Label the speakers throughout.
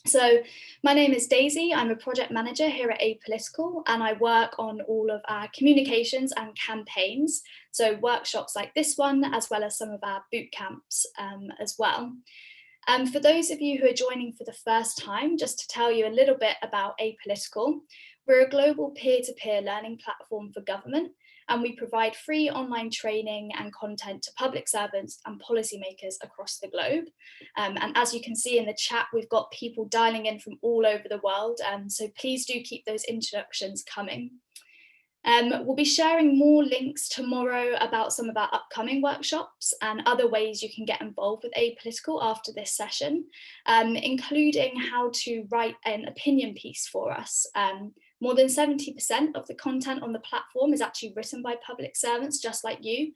Speaker 1: So my name is Daisy. I'm a project manager here at Apolitical, and I work on all of our communications and campaigns. So workshops like this one, as well as some of our boot camps as well. For those of you who are joining for the first time, just to tell you a little bit about Apolitical, we're a global peer-to-peer learning platform for government, and we provide free online training and content to public servants and policymakers across the globe. And as you can see in the chat, we've got people dialing in from all over the world, so please do keep those introductions coming. We'll be sharing more links tomorrow about some of our upcoming workshops and other ways you can get involved with Apolitical after this session, including how to write an opinion piece for us. More than 70% of the content on the platform is actually written by public servants just like you.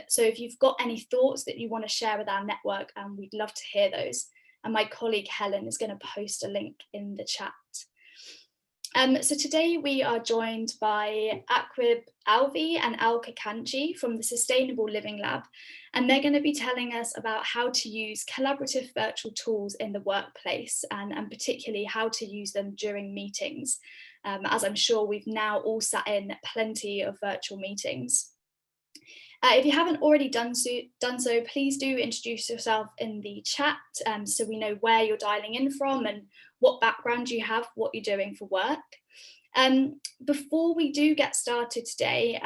Speaker 1: So if you've got any thoughts that you want to share with our network, we'd love to hear those. And my colleague Helen is going to post a link in the chat. So today we are joined by Akwib Alvi and Al Kakanji from the Sustainable Living Lab, and they're going to be telling us about how to use collaborative virtual tools in the workplace, and particularly how to use them during meetings, as I'm sure we've now all sat in plenty of virtual meetings. If you haven't already done so, please do introduce yourself in the chat so we know where you're dialing in from and what background you have, what you're doing for work. Before we do get started today,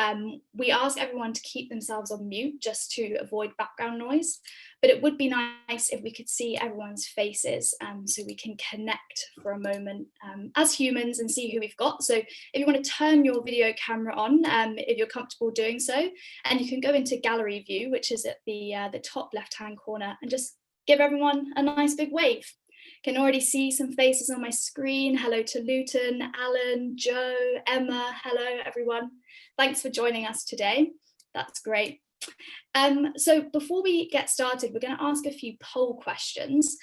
Speaker 1: we ask everyone to keep themselves on mute just to avoid background noise, but it would be nice if we could see everyone's faces so we can connect for a moment as humans and see who we've got. So if you want to turn your video camera on, if you're comfortable doing so, and you can go into gallery view, which is at the top left-hand corner, and just give everyone a nice big wave. Can already see some faces on my screen. Hello to Luton, Alan, Joe, Emma. Hello, everyone. Thanks for joining us today. That's great. So before we get started, we're going to ask a few poll questions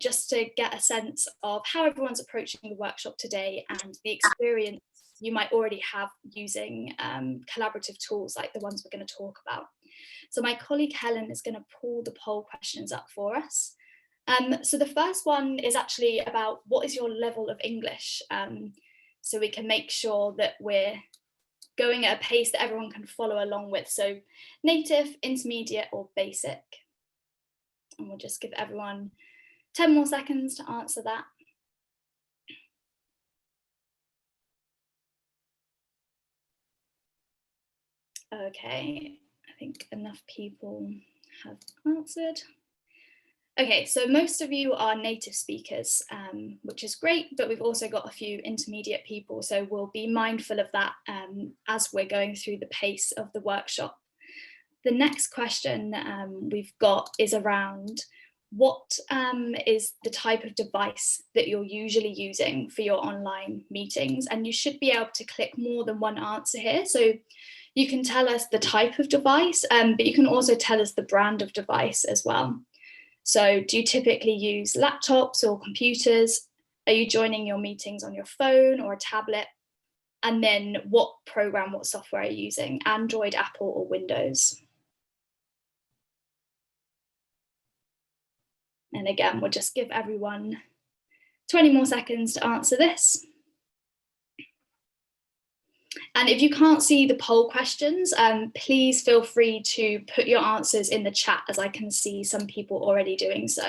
Speaker 1: just to get a sense of how everyone's approaching the workshop today and the experience you might already have using collaborative tools like the ones we're going to talk about. So my colleague Helen is going to pull the poll questions up for us. So the first one is actually about what is your level of English, so we can make sure that we're going at a pace that everyone can follow along with. So native, intermediate or basic. And we'll just give everyone 10 more seconds to answer that. Okay, I think enough people have answered. Okay, so most of you are native speakers, which is great, but we've also got a few intermediate people, so we'll be mindful of that as we're going through the pace of the workshop. The next question we've got is around what is the type of device that you're usually using for your online meetings, and you should be able to click more than one answer here. So you can tell us the type of device, but you can also tell us the brand of device as well. So do you typically use laptops or computers? Are you joining your meetings on your phone or a tablet? And then what program, what software are you using? Android, Apple or Windows? And again, we'll just give everyone 20 more seconds to answer this. And if you can't see the poll questions, please feel free to put your answers in the chat, as I can see some people already doing so.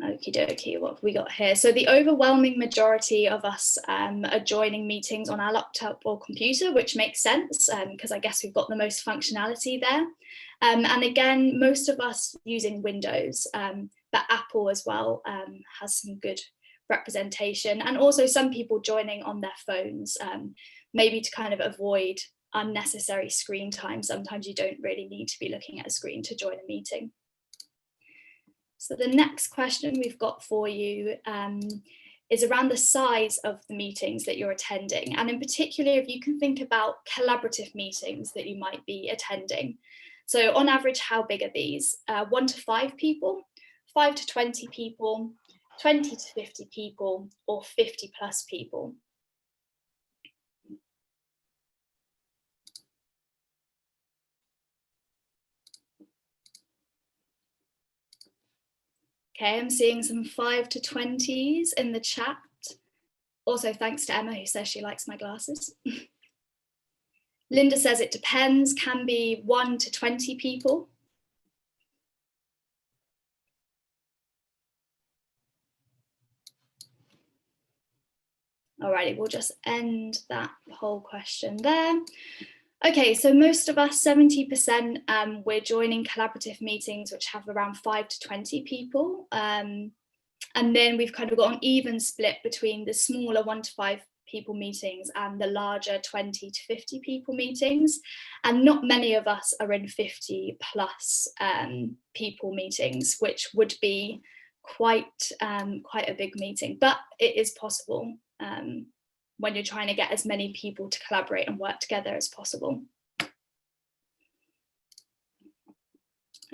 Speaker 1: Okie dokie, what have we got here? So the overwhelming majority of us are joining meetings on our laptop or computer, which makes sense because I guess we've got the most functionality there. And again, most of us using Windows, but Apple as well has some good representation, and also some people joining on their phones, maybe to kind of avoid unnecessary screen time. Sometimes you don't really need to be looking at a screen to join a meeting. So the next question we've got for you is around the size of the meetings that you're attending, and in particular if you can think about collaborative meetings that you might be attending. So on average, how big are these? 1 to 5 people, 5 to 20 people, 20 to 50 people, or 50 plus people? Okay, I'm seeing some 5 to 20s in the chat. Also, thanks to Emma, who says she likes my glasses. Linda says it depends, can be 1 to 20 people. Alrighty, we'll just end that whole question there. Okay, so most of us, 70%, we're joining collaborative meetings which have around 5 to 20 people. And then we've kind of got an even split between the smaller 1 to 5 people meetings and the larger 20 to 50 people meetings. And not many of us are in 50 plus people meetings, which would be quite a big meeting, but it is possible when you're trying to get as many people to collaborate and work together as possible.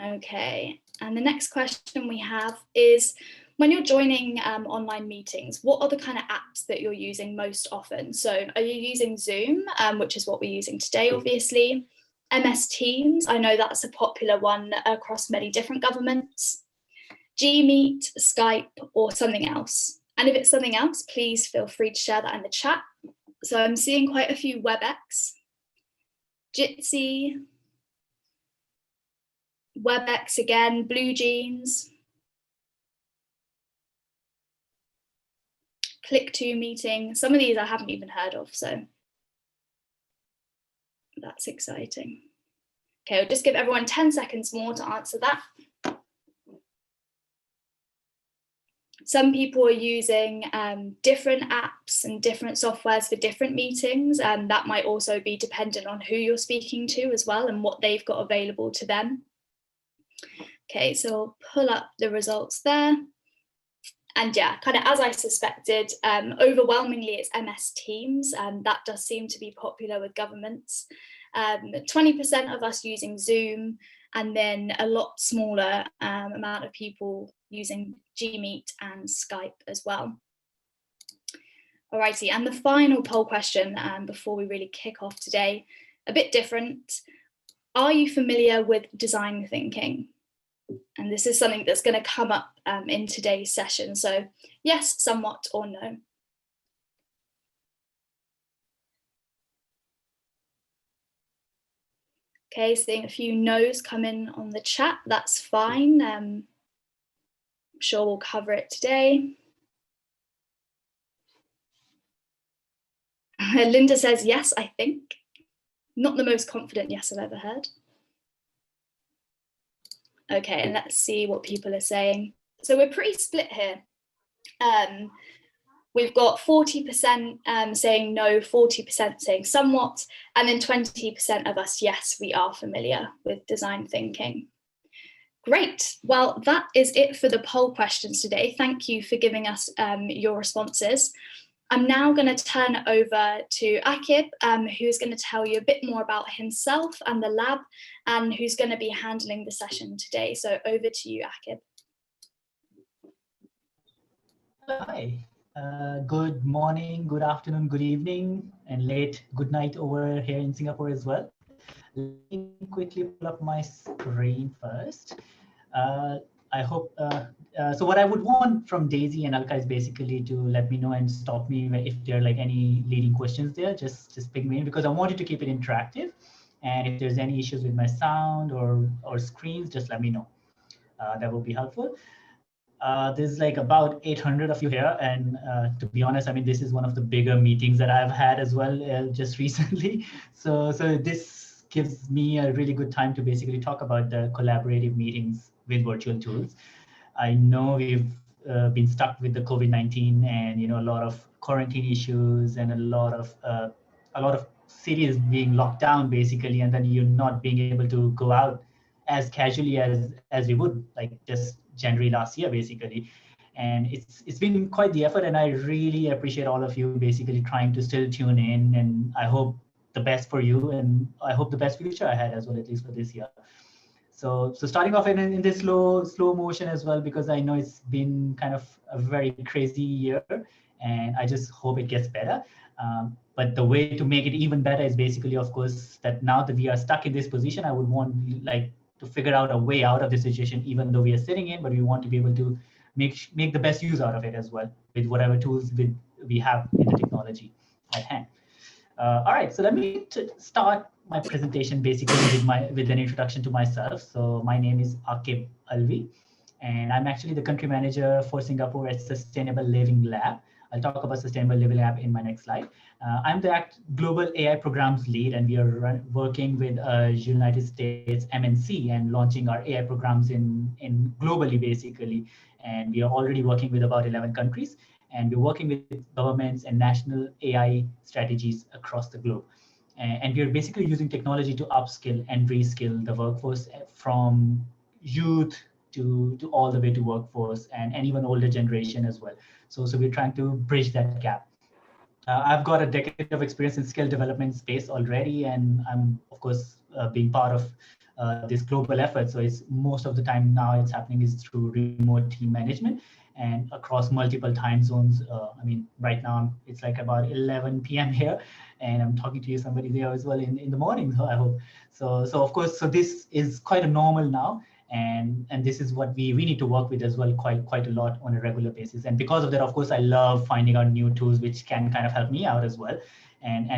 Speaker 1: Okay, and the next question we have is, when you're joining online meetings, what are the kind of apps that you're using most often? So are you using Zoom, which is what we're using today, obviously? MS Teams, I know that's a popular one across many different governments. Gmeet, Skype, or something else? And if it's something else, please feel free to share that in the chat. So I'm seeing quite a few WebEx, Jitsi, WebEx again, Blue Jeans, Click2Meeting. Some of these I haven't even heard of, so that's exciting. Okay, we'll just give everyone 10 seconds more to answer that. Some people are using different apps and different softwares for different meetings, and that might also be dependent on who you're speaking to as well and what they've got available to them. Okay, so I'll pull up the results there. And yeah, kind of as I suspected, overwhelmingly it's MS Teams, and that does seem to be popular with governments. 20% of us using Zoom, and then a lot smaller amount of people using Gmeet and Skype as well. Alrighty, and the final poll question before we really kick off today, a bit different. Are you familiar with design thinking? And this is something that's going to come up in today's session. So yes, somewhat, or no. Okay, seeing a few no's come in on the chat, that's fine. I'm sure we'll cover it today. Linda says yes, I think. Not the most confident yes I've ever heard. Okay, and let's see what people are saying. So we're pretty split here. We've got 40% saying no, 40% saying somewhat, and then 20% of us, yes, we are familiar with design thinking. Great, well, that is it for the poll questions today. Thank you for giving us your responses. I'm now going to turn it over to Akib, who's going to tell you a bit more about himself and the lab, and who's going to be handling the session today. So over to you, Akib.
Speaker 2: Hi, good morning, good afternoon, good evening, and late good night over here in Singapore as well. Let me quickly pull up my screen first. I hope, so what I would want from Daisy and Alka is basically to let me know and stop me if there are like any leading questions there, just ping me in, because I wanted to keep it interactive. And if there's any issues with my sound or screens, just let me know. That would be helpful. There's like about 800 of you here, and to be honest, I mean, this is one of the bigger meetings that I've had as well just recently. So this gives me a really good time to basically talk about the collaborative meetings with virtual tools. I know we've been stuck with the COVID-19 and a lot of quarantine issues and a lot of cities being locked down basically, and then you're not being able to go out as casually as we would like just January last year basically. And it's been quite the effort, and I really appreciate all of you basically trying to still tune in, and I hope the best for you, and I hope the best future ahead as well, at least for this year. So starting off in this slow motion as well, because I know it's been kind of a very crazy year, and I just hope it gets better. But the way to make it even better is basically, of course, that now that we are stuck in this position, I would want like to figure out a way out of the situation, even though we are sitting in, but we want to be able to make the best use out of it as well with whatever tools we have in the technology at hand. All right, so let me start my presentation basically with an introduction to myself. So my name is Akib Alvi, and I'm actually the country manager for Singapore at Sustainable Living Lab. I'll talk about Sustainable Living Lab in my next slide. I'm the global AI programs lead, and we are working with United States MNC and launching our AI programs in globally basically. And we are already working with about 11 countries. And we're working with governments and national AI strategies across the globe. And we're basically using technology to upskill and reskill the workforce from youth to all the way to workforce and even older generation as well. So we're trying to bridge that gap. I've got a decade of experience in skill development space already, and I'm of course being part of this global effort. So it's most of the time now it's happening is through remote team management and across multiple time zones. I mean, right now it's like about 11 p.m. here, and I'm talking to you somebody there as well in the morning. So I hope so of course, so this is quite a normal now. And this is what we need to work with as well quite a lot on a regular basis. And because of that, of course, I love finding out new tools which can kind of help me out as well. And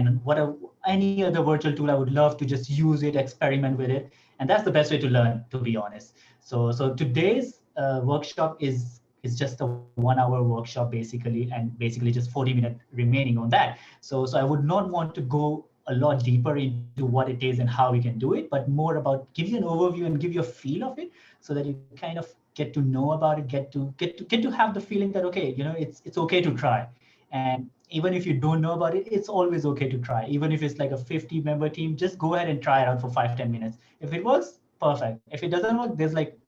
Speaker 2: any other virtual tool, I would love to just use it, experiment with it. And that's the best way to learn, to be honest. So today's workshop is just a 1 hour workshop basically, and basically just 40 minutes remaining on that. So I would not want to go a lot deeper into what it is and how we can do it, but more about give you an overview and give you a feel of it, so that you kind of get to know about it, get to have the feeling that okay, you know, it's okay to try. And even if you don't know about it, it's always okay to try. Even if it's like a 50-member team, just go ahead and try it out for 5-10 minutes. If it works, perfect. If it doesn't work, there's like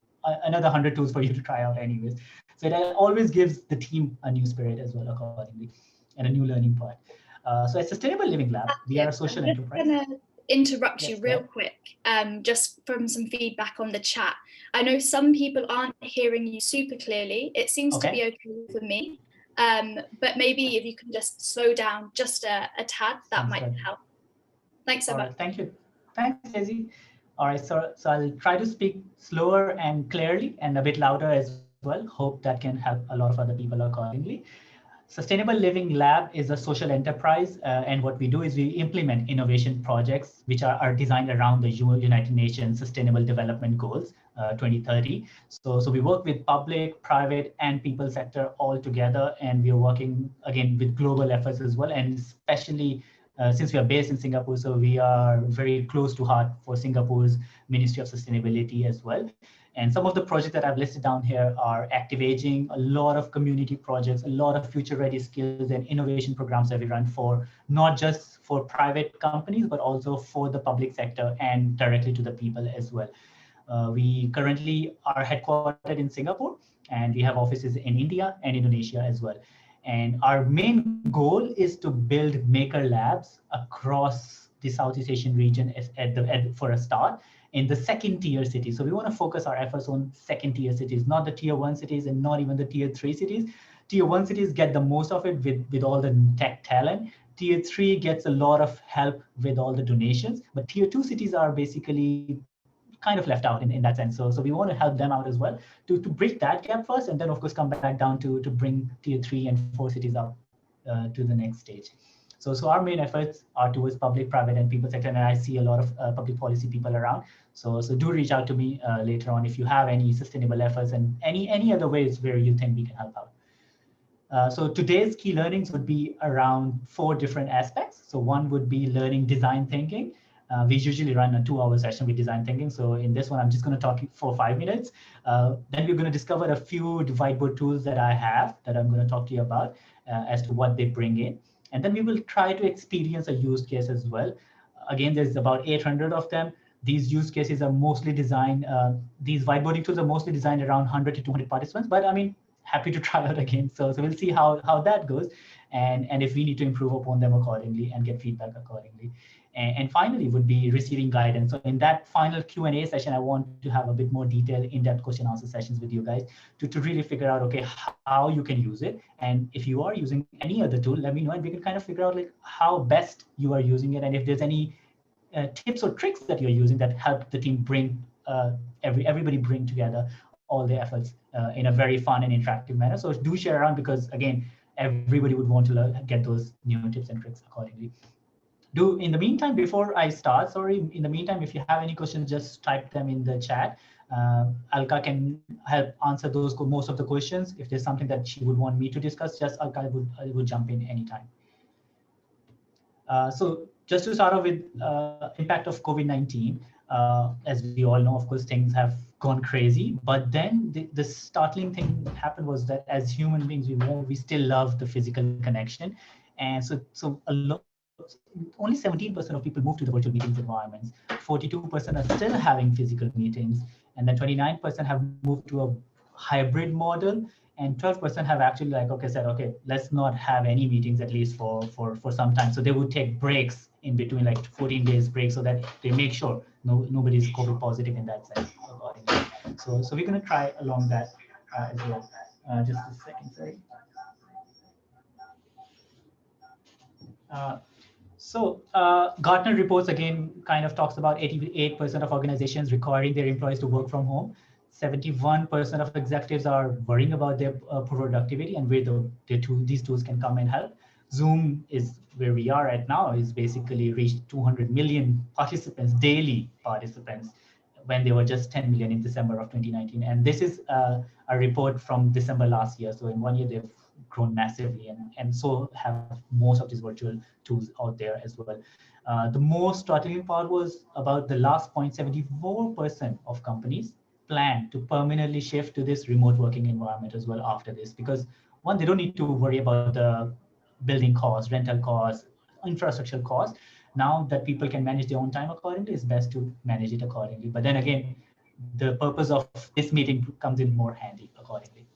Speaker 2: another 100 tools for you to try out anyways. So it always gives the team a new spirit as well accordingly, and a new learning part. So at Sustainable Living Lab, we are a social enterprise.
Speaker 1: I'm going to interrupt you
Speaker 2: Yes,
Speaker 1: real quick, just from some feedback on the chat. I know some people aren't hearing you super clearly. It seems to be okay for me, but maybe if you can just slow down just a tad, that might help. Thanks so much.
Speaker 2: Right, thank you. Thanks, Daisy. All right, so I'll try to speak slower and clearly and a bit louder as well. Hope that can help a lot of other people accordingly. Sustainable Living Lab is a social enterprise, and what we do is we implement innovation projects which are designed around the United Nations Sustainable Development Goals 2030. So we work with public, private, and people sector all together, and we are working again with global efforts as well, and especially since we are based in Singapore, so we are very close to heart for Singapore's Ministry of Sustainability as well. And some of the projects that I've listed down here are active aging, a lot of community projects, a lot of future-ready skills and innovation programs that we run for, not just for private companies, but also for the public sector and directly to the people as well. We currently are headquartered in Singapore, and we have offices in India and Indonesia as well. And our main goal is to build maker labs across the Southeast Asian region for a start, in the second tier cities. So we want to focus our efforts on second tier cities, not the tier 1 cities and not even the tier 3 cities. Tier 1 cities get the most of it with all the tech talent. Tier 3 gets a lot of help with all the donations, but tier 2 cities are basically kind of left out in that sense. So we want to help them out as well to bridge that gap first, and then of course come back down to bring tier 3 and 4 cities up to the next stage. So our main efforts are towards public, private, and people sector, and I see a lot of public policy people around. So do reach out to me later on if you have any sustainable efforts and any other ways where you think we can help out. So today's key learnings would be around 4 different aspects. So one would be learning design thinking. We usually run a 2-hour session with design thinking. So in this one, I'm just going to talk for 5 minutes. Then we're going to discover a few whiteboard tools that I have that I'm going to talk to you about as to what they bring in. And then we will try to experience a use case as well. Again, there's about 800 of them. These use cases are mostly designed, these whiteboarding tools are mostly designed around 100 to 200 participants, but I mean, happy to try out again. So we'll see how that goes, and if we need to improve upon them accordingly and get feedback accordingly. And finally would be receiving guidance. So in that final Q&A session, I want to have a bit more detailed in-depth question answer sessions with you guys to really figure out, okay, how you can use it. And if you are using any other tool, let me know, and we can kind of figure out like how best you are using it. And if there's any tips or tricks that you're using that help the team bring, everybody bring together all their efforts in a very fun and interactive manner. So do share around, because again, everybody would want to get those new tips and tricks accordingly. In the meantime, before I start, sorry, in the meantime, if you have any questions, just type them in the chat. Alka can help answer most of the questions. If there's something that she would want me to discuss, just Alka would jump in anytime. So just to start off with impact of COVID-19, as we all know, of course, things have gone crazy. But then the startling thing happened was that as human beings, we still love the physical connection. And so only 17% of people moved to the virtual meetings environments. 42% are still having physical meetings. And then 29% have moved to a hybrid model. And 12% have actually said, okay, let's not have any meetings at least for some time. So they would take breaks in between, like 14 days break, so that they make sure nobody's COVID positive in that sense. So we're going to try along that as well. Just a second, sorry. Gartner reports again kind of talks about 88% of organizations requiring their employees to work from home. 71% of executives are worrying about their productivity and where these tools can come and help. Zoom is where we are right now, is basically reached 200 million participants, daily participants, when they were just 10 million in December of 2019. And this is a report from December last year. So in 1 year, they've grown massively, and so have most of these virtual tools out there as well. The most startling part was about the last point. 74% of companies plan to permanently shift to this remote working environment as well after this, because one, they don't need to worry about the building costs, rental costs, infrastructure costs. Now that people can manage their own time accordingly, it's best to manage it accordingly. But then again, the purpose of this meeting comes in more handy accordingly.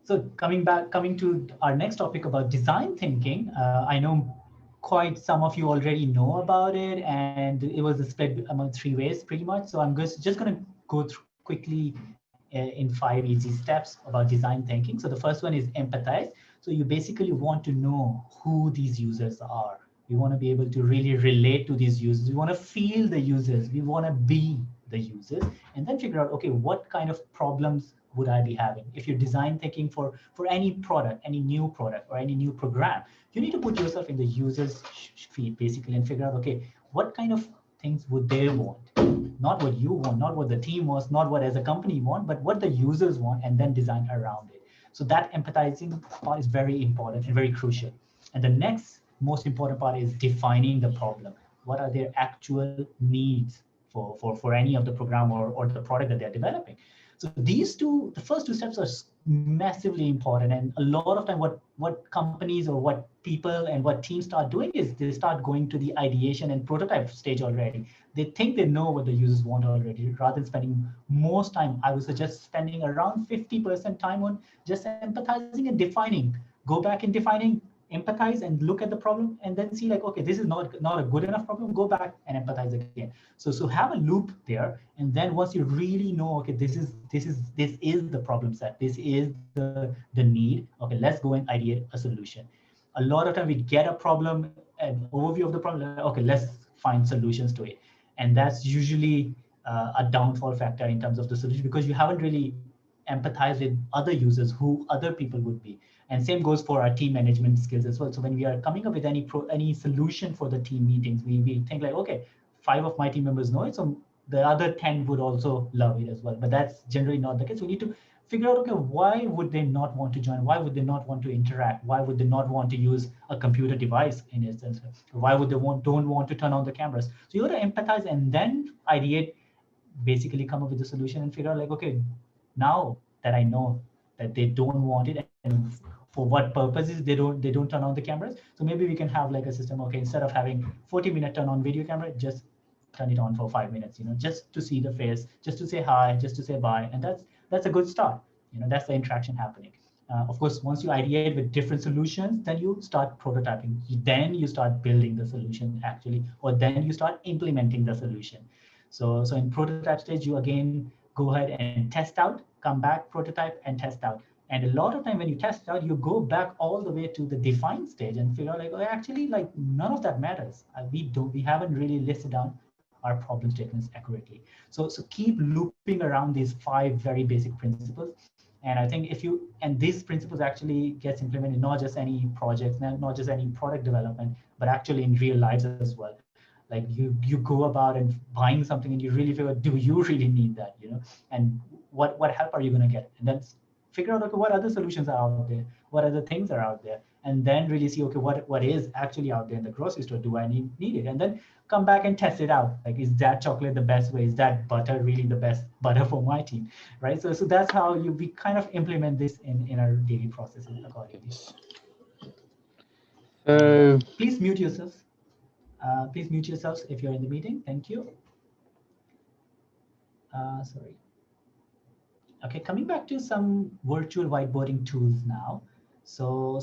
Speaker 2: So coming to our next topic about design thinking, I know quite some of you already know about it, and it was split among 3 ways pretty much. So I'm just going to go through quickly in 5 easy steps about design thinking. So the first one is empathize. So you basically want to know who these users are. We want to be able to really relate to these users. We want to feel the users. We want to be the users, and then figure out, okay, what kind of problems would I be having? If you're design thinking for any product, any new product or any new program, you need to put yourself in the user's feet basically and figure out, okay, what kind of things would they want? Not what you want, not what the team wants, not what as a company want, but what the users want, and then design around it. So that empathizing part is very important and very crucial. And the next most important part is defining the problem. What are their actual needs for any of the program or the product that they're developing? So the first 2 steps are massively important. And a lot of time what companies or what people and what teams start doing is they start going to the ideation and prototype stage already. They think they know what the users want already, rather than spending most time. I would suggest spending around 50% time on just empathizing and defining. Go back and defining, empathize and look at the problem, and then see like, okay, this is not a good enough problem, go back and empathize again. So have a loop there, and then once you really know, okay, this is the problem set, this is the need, okay, let's go and ideate a solution. A lot of time we get a problem, an overview of the problem, okay, let's find solutions to it. And that's usually a downfall factor in terms of the solution, because you haven't really empathized with other users, who other people would be. And same goes for our team management skills as well. So when we are coming up with any solution for the team meetings, we think like, okay, 5 of my team members know it, so the other 10 would also love it as well. But that's generally not the case. We need to figure out, okay, why would they not want to join? Why would they not want to interact? Why would they not want to use a computer device in instance? Why would they don't want to turn on the cameras? So you got to empathize and then ideate, basically come up with a solution and figure out like, okay, now that I know that they don't want it and for what purposes they don't turn on the cameras, so maybe we can have like a system, okay, instead of having 40-minute turn on video camera, just turn it on for 5 minutes, just to see the face, just to say hi, just to say bye. And that's a good start. That's the interaction happening. Of course, once you ideate with different solutions, then you start prototyping. Then you start building the solution actually, or then you start implementing the solution. So in prototype stage, you again go ahead and test out, come back, prototype, and test out. And a lot of time when you test out, you go back all the way to the define stage and figure out like, oh, actually, like none of that matters. We haven't really listed down our problem statements accurately. So keep looping around these 5 very basic principles. And I think and these principles actually gets implemented in not just any projects, not just any product development, but actually in real lives as well. Like you go about and buying something and you really figure, do you really need that? And what help are you going to get? And then figure out, okay, what other solutions are out there? What other things are out there? And then really see, okay, what is actually out there in the grocery store? Do I need it? And then come back and test it out. Like, is that chocolate the best way? Is that butter really the best butter for my team? Right? So that's how we kind of implement this in our daily processes accordingly.
Speaker 3: Yes. So
Speaker 2: Please mute yourselves. Please mute yourselves if you're in the meeting. Thank you. Sorry. Okay, coming back to some virtual whiteboarding tools now. So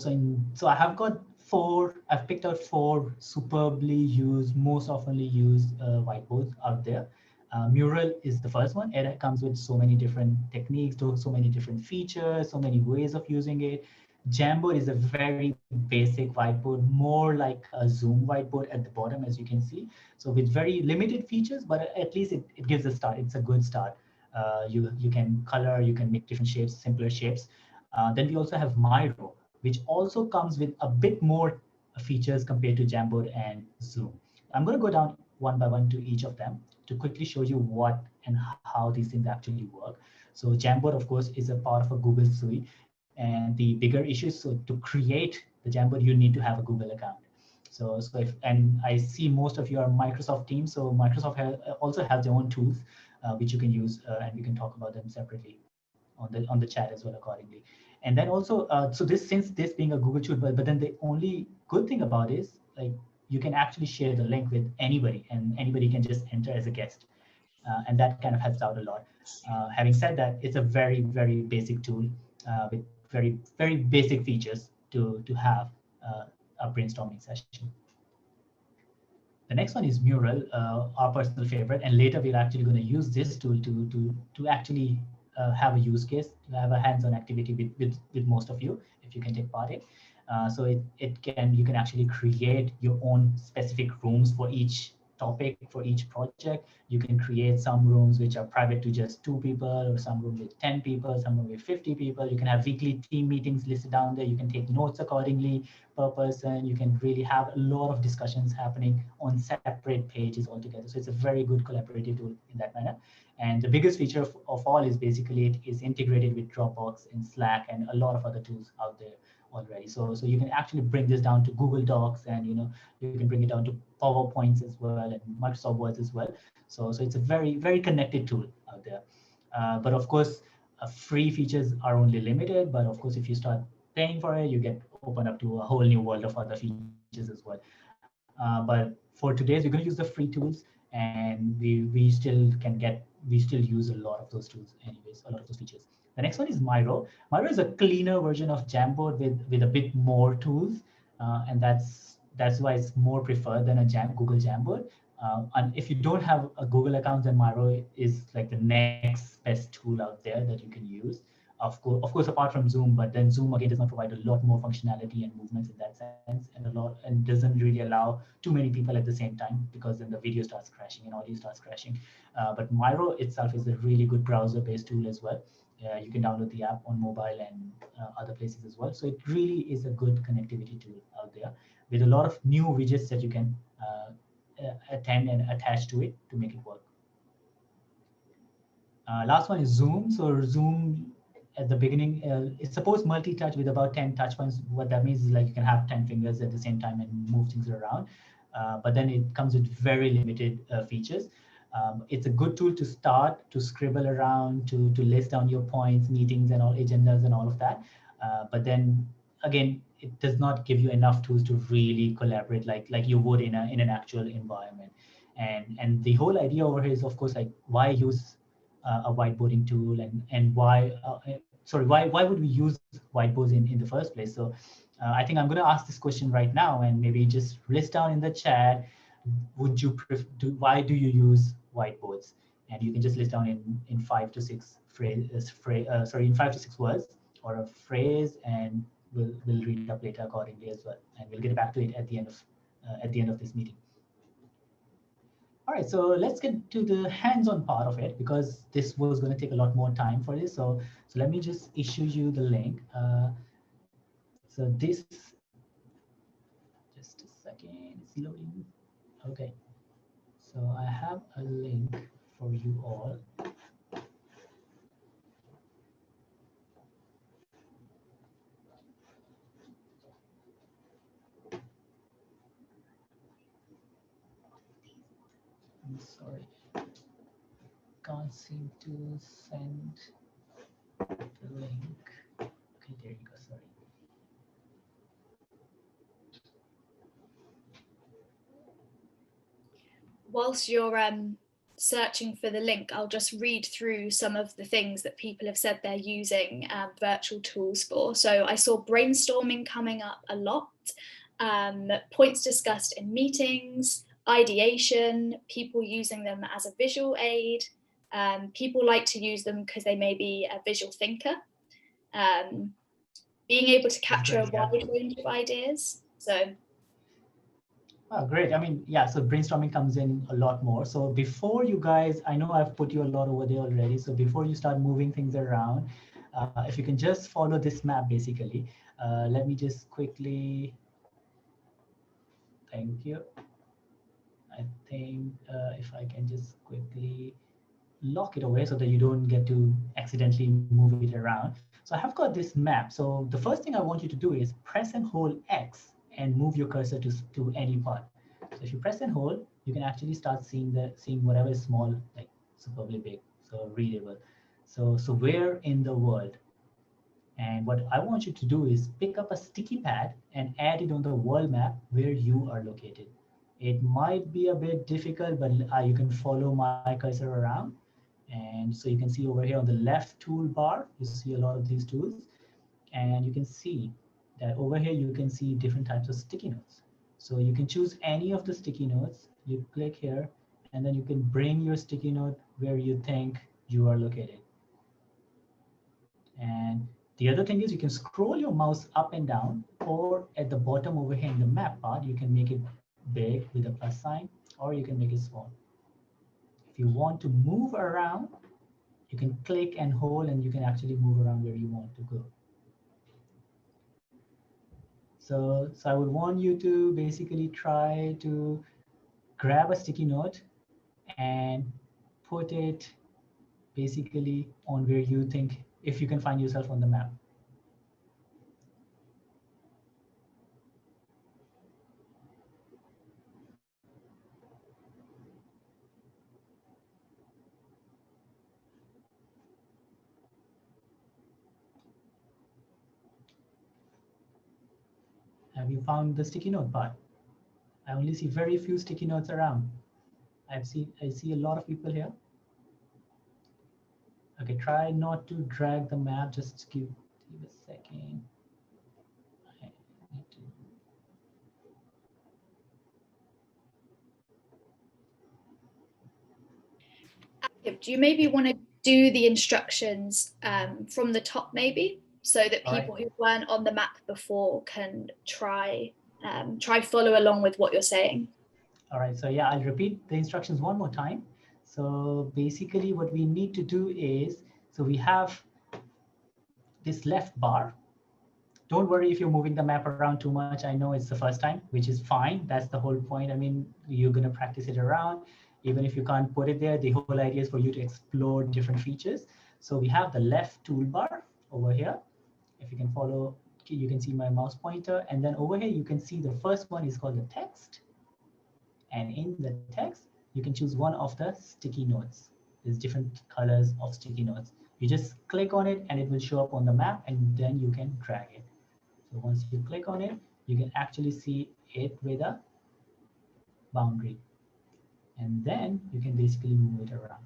Speaker 2: I have got 4. I've picked out 4 superbly used, most oftenly used whiteboards out there. Mural is the first one. It comes with so many different techniques, so many different features, so many ways of using it. Jamboard is a very basic whiteboard, more like a Zoom whiteboard at the bottom, as you can see. So with very limited features, but at least it gives a start. It's a good start. You can color, you can make different shapes, simpler shapes. Then we also have Myro, which also comes with a bit more features compared to Jamboard and Zoom. I'm going to go down one by one to each of them to quickly show you what and how these things actually work. So Jamboard, of course, is a part of a Google suite. And the bigger issue is, so to create the Jamboard, you need to have a Google account. And I see most of you are Microsoft teams, so Microsoft also has their own tools which you can use, and we can talk about them separately on the chat as well accordingly. And then also, since this being a Google Suite, but then the only good thing about it is, like, you can actually share the link with anybody, and anybody can just enter as a guest, and that kind of helps out a lot. Having said that, it's a very, very basic tool with very, very basic features to have a brainstorming session. The next one is Mural, our personal favorite, and later we're actually going to use this tool to actually have a use case, to have a hands-on activity with most of you, if you can take part in. So you can actually create your own specific rooms for each topic, for each project. You can create some rooms which are private to just 2 people, or some room with 10 people, some room with 50 people. You can have weekly team meetings listed down there. You can take notes accordingly per person. You can really have a lot of discussions happening on separate pages altogether. So it's a very good collaborative tool in that manner. And the biggest feature of all is basically it is integrated with Dropbox and Slack and a lot of other tools out there already. So you can actually bring this down to Google Docs, and you can bring it down to PowerPoints as well, and Microsoft Words as well. So it's a very, very connected tool out there. But of course, free features are only limited. But of course, if you start paying for it, you get open up to a whole new world of other features as well. But for today's, we're going to use the free tools, and we still use a lot of those tools anyways, a lot of those features. The next one is Myro. Myro is a cleaner version of Jamboard with a bit more tools, and that's why it's more preferred than a Google Jamboard. And if you don't have a Google account, then Myro is like the next best tool out there that you can use. Of course, apart from Zoom, but then Zoom again does not provide a lot more functionality and movements in that sense, and doesn't really allow too many people at the same time, because then the video starts crashing and audio starts crashing. But Myro itself is a really good browser-based tool as well. You can download the app on mobile and other places as well. So it really is a good connectivity tool out there with a lot of new widgets that you can attend and attach to it to make it work. Last one is Zoom. So Zoom at the beginning, it's supposed multi-touch with about 10 touch points. What that means is, like, you can have 10 fingers at the same time and move things around. But then it comes with very limited features. It's a good tool to start, to scribble around, to list down your points, meetings, and all agendas and all of that. But then again, it does not give you enough tools to really collaborate like you would in an actual environment. And the whole idea over here is, of course, like, why use a whiteboarding tool, and why would we use whiteboards in the first place? So I think I'm going to ask this question right now, and maybe just list down in the chat, why do you use whiteboards? And you can just list down in 5 to 6 in 5 to 6 words or a phrase, and we'll read it up later accordingly as well, and we'll get back to it at the end of this meeting. All right, so let's get to the hands-on part of it because this was going to take a lot more time for this. So let me just issue you the link. So this, just a second, it's loading. Okay, so I have a link for you all. I'm sorry, can't seem to send the link. Okay, there you go, sorry.
Speaker 1: Whilst you're searching for the link, I'll just read through some of the things that people have said they're using virtual tools for. So I saw brainstorming coming up a lot, points discussed in meetings, ideation, people using them as a visual aid. People like to use them because they may be a visual thinker. Being able to capture a wide range of ideas. So
Speaker 2: oh, great. I mean, yeah, so brainstorming comes in a lot more. So before you guys, I know I've put you a lot over there already. So before you start moving things around, if you can just follow this map, basically. Let me just quickly, thank you. I think if I can just quickly lock it away so that you don't get to accidentally move it around. So I have got this map. So the first thing I want you to do is press and hold X and move your cursor to any part. So if you press and hold, you can actually start seeing whatever is small, like superbly big, so readable. So where in the world? And what I want you to do is pick up a sticky pad and add it on the world map where you are located. It might be a bit difficult, but you can follow my cursor around. And so you can see over here on the left toolbar, you see a lot of these tools. And you can see that over here, you can see different types of sticky notes. So you can choose any of the sticky notes. You click here, and then you can bring your sticky note where you think you are located. And the other thing is you can scroll your mouse up and down, or at the bottom over here in the map part, you can make it big with a plus sign, or you can make it small. If you want to move around, you can click and hold, and you can actually move around where you want to go. So I would want you to basically try to grab a sticky note and put it basically on where you think, if you can find yourself on the map. Have you found the sticky note part? I only see very few sticky notes around. I see a lot of people here. Okay, try not to drag the map. Just give a second. I need to.
Speaker 1: do you maybe want to do the instructions from the top, maybe, so that people who weren't on the map before can try follow along with what you're saying?
Speaker 2: All right, so yeah, I'll repeat the instructions one more time. So basically what we need to do is, so we have this left bar. Don't worry if you're moving the map around too much. I know it's the first time, which is fine. That's the whole point. I mean, you're going to practice it around. Even if you can't put it there, the whole idea is for you to explore different features. So we have the left toolbar over here. If you can follow, you can see my mouse pointer. And then over here, you can see the first one is called the text. And in the text, you can choose one of the sticky notes. There's different colors of sticky notes. You just click on it and it will show up on the map, and then you can drag it. So once you click on it, you can actually see it with a boundary. And then you can basically move it around.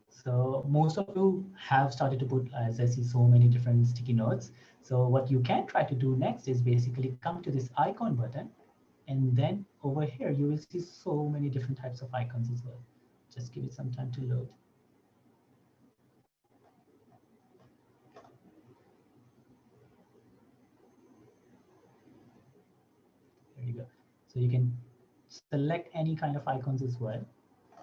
Speaker 2: So most of you have started to put, as I see, so many different sticky notes. So what you can try to do next is basically come to this icon button. And then over here, you will see so many different types of icons as well. Just give it some time to load. So you can select any kind of icons as well,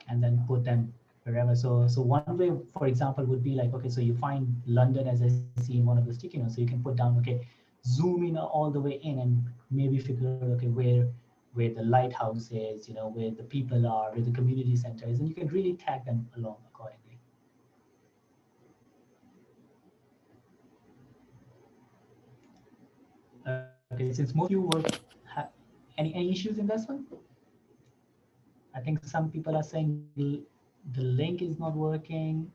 Speaker 2: and then put them wherever. So one way, for example, would be like, okay, so you find London as I see in one of the sticky notes. So you can put down, okay, zoom in all the way in and maybe figure out, okay, where the lighthouse is, where the people are, where the community center is, and you can really tag them along accordingly. Okay, since most of you were any issues in this one? I think some people are saying the link is not working.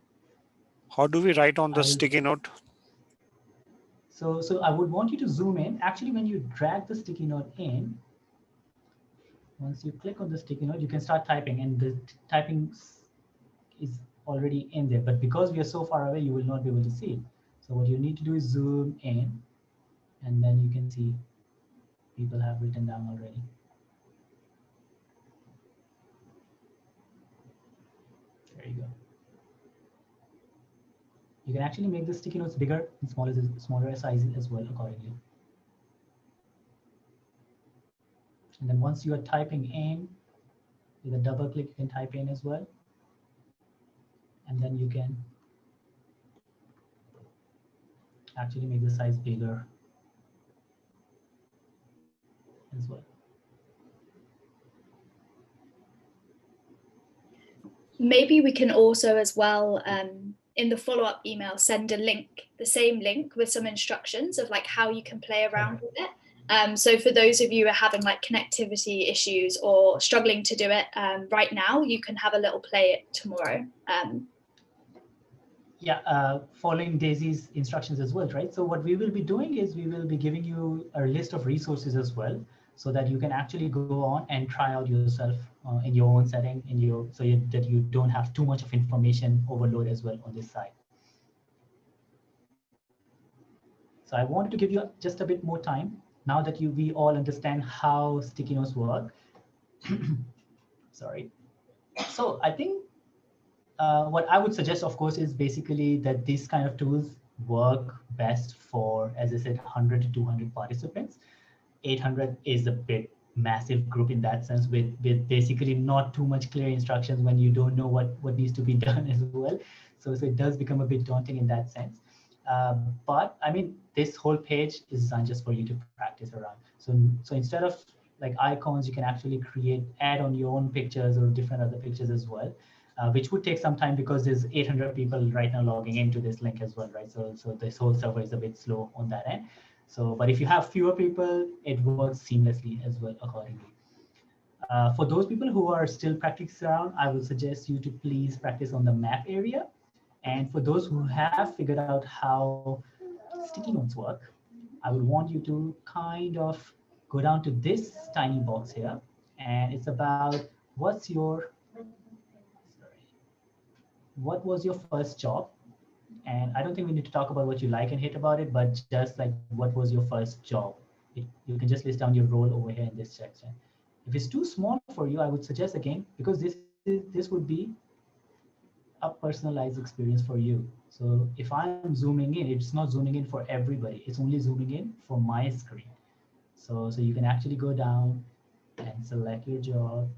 Speaker 3: How do we write on the sticky note?
Speaker 2: So I would want you to zoom in. Actually, when you drag the sticky note in, once you click on the sticky note, you can start typing, and the typing is already in there. But because we are so far away, you will not be able to see it. So what you need to do is zoom in, and then you can see people have written down already. There you go. You can actually make the sticky notes bigger and smaller sizes as well accordingly. And then once you are typing in, with a double click, you can type in as well. And then you can actually make the size bigger as well.
Speaker 1: Maybe we can also as well, in the follow-up email, send a link, the same link with some instructions of like how you can play around with it. So for those of you who are having like connectivity issues or struggling to do it right now, you can have a little play it tomorrow.
Speaker 2: Following Daisy's instructions as well, right? So what we will be doing is we will be giving you a list of resources as well, so that you can actually go on and try out yourself in your own setting, that you don't have too much of information overload as well on this side. So I wanted to give you just a bit more time now that we all understand how sticky notes work. Sorry. So I think what I would suggest, of course, is basically that these kind of tools work best for, as I said, 100 to 200 participants. 800 is a bit massive group in that sense, with basically not too much clear instructions when you don't know what needs to be done as well. So it does become a bit daunting in that sense. But I mean, this whole page is designed just for you to practice around. So instead of like icons, you can actually add on your own pictures or different other pictures as well. Which would take some time because there's 800 people right now logging into this link as well, right? So this whole server is a bit slow on that end. So, but if you have fewer people, it works seamlessly as well accordingly. For those people who are still practicing around, I would suggest you to please practice on the map area. And for those who have figured out how sticky notes work, I would want you to kind of go down to this tiny box here. And it's about what was your first job? And I don't think we need to talk about what you like and hate about it, but just like what was your first job? You can just list down your role over here in this section. If it's too small for you, I would suggest again, because this would be a personalized experience for you. So if I'm zooming in, it's not zooming in for everybody. It's only zooming in for my screen. So you can actually go down and select your job.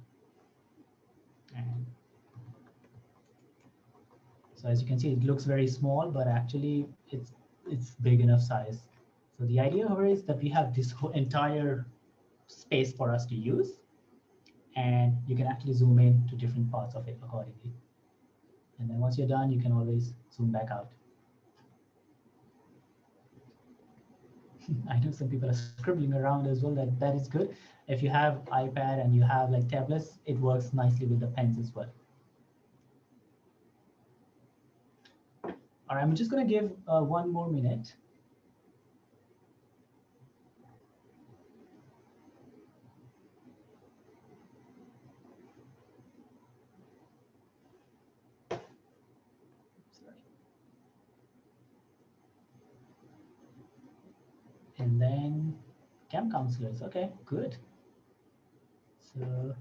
Speaker 2: And so as you can see, it looks very small, but actually it's big enough size. So the idea here is that we have this whole entire space for us to use, and you can actually zoom in to different parts of it accordingly. And then once you're done, you can always zoom back out. I know some people are scribbling around as well. That is good. If you have iPad and you have like tablets, it works nicely with the pens as well. All right, I'm just going to give 1 more minute. And then camp counselors. Okay, good. So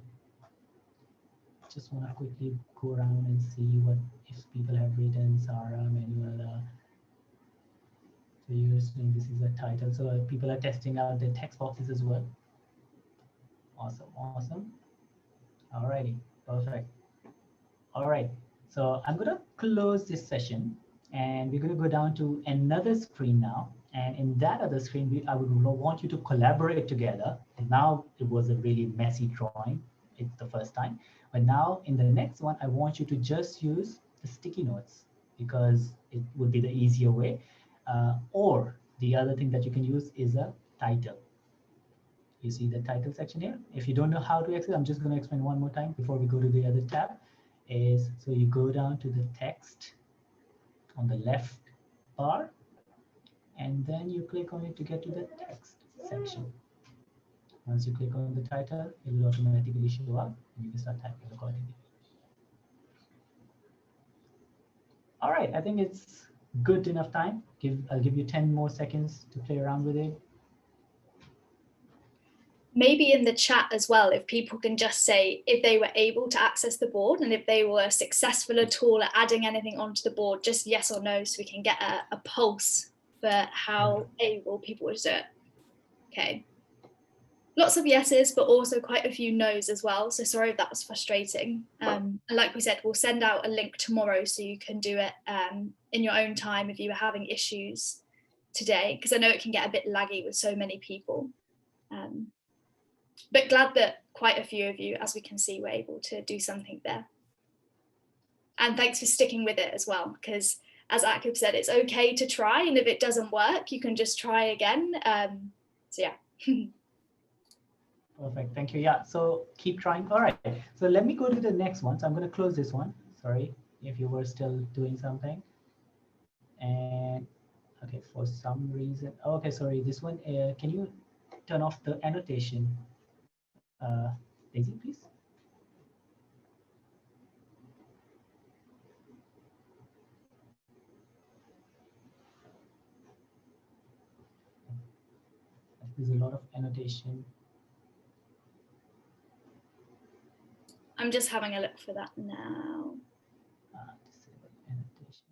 Speaker 2: just want to quickly go around and see what if people have written. Sarah, Manuela. So you're saying this is a title. So people are testing out the text boxes as well. Awesome, awesome. Alrighty, perfect. All right, so I'm going to close this session and we're going to go down to another screen now. And in that other screen, I would want you to collaborate together. And now it was a really messy drawing. It's the first time. But now in the next one, I want you to just use the sticky notes because it would be the easier way. Or the other thing that you can use is a title. You see the title section here. If you don't know how to access, I'm just going to explain one more time before we go to the other tab. Is so you go down to the text on the left bar, and then you click on it to get to the text section. Once you click on the title, it will automatically show up, and you can start typing accordingly. All right, I think it's good enough time. I'll give you 10 more seconds to play around with it.
Speaker 1: Maybe in the chat as well, if people can just say if they were able to access the board and if they were successful at all at adding anything onto the board, just yes or no, so we can get a pulse for how able people would do it. Okay. Lots of yeses, but also quite a few no's as well. So sorry if that was frustrating. And like we said, we'll send out a link tomorrow so you can do it in your own time if you were having issues today, because I know it can get a bit laggy with so many people. But glad that quite a few of you, as we can see, were able to do something there. And thanks for sticking with it as well, because as Akib said, it's okay to try. And if it doesn't work, you can just try again. So yeah.
Speaker 2: Perfect, thank you. Yeah, so keep trying. All right, so let me go to the next one. So I'm going to close this one. Sorry if you were still doing something. And okay, for some reason, okay, sorry, this one, can you turn off the annotation, Daisy, please? There's a lot of annotation.
Speaker 1: I'm just having a look for that now.
Speaker 2: Disable annotation.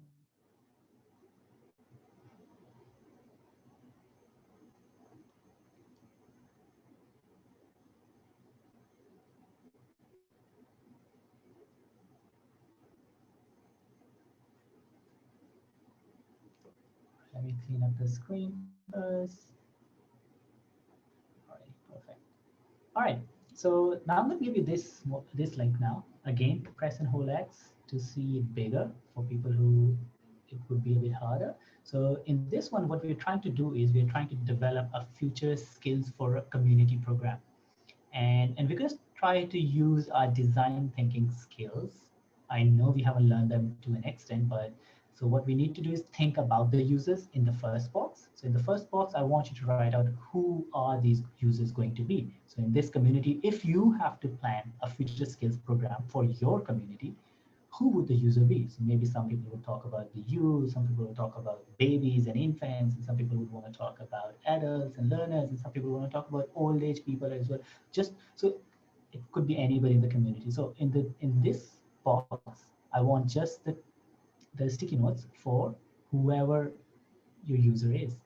Speaker 2: Let me clean up the screen first. All right, perfect. All right, so now I'm going to give you this link now. Again, press and hold X to see it bigger for people who it would be a bit harder. So in this one, what we're trying to do is we're trying to develop a future skills for a community program. And we're going to try to use our design thinking skills. I know we haven't learned them to an extent, but so what we need to do is think about the users in the first box. So in the first box, I want you to write out who are these users going to be. So in this community, if you have to plan a future skills program for your community, who would the user be? So maybe some people will talk about the youth, some people will talk about babies and infants, and some people would want to talk about adults and learners, and some people want to talk about old age people as well. Just so it could be anybody in the community. So in this box, I want just the sticky notes for whoever your user is.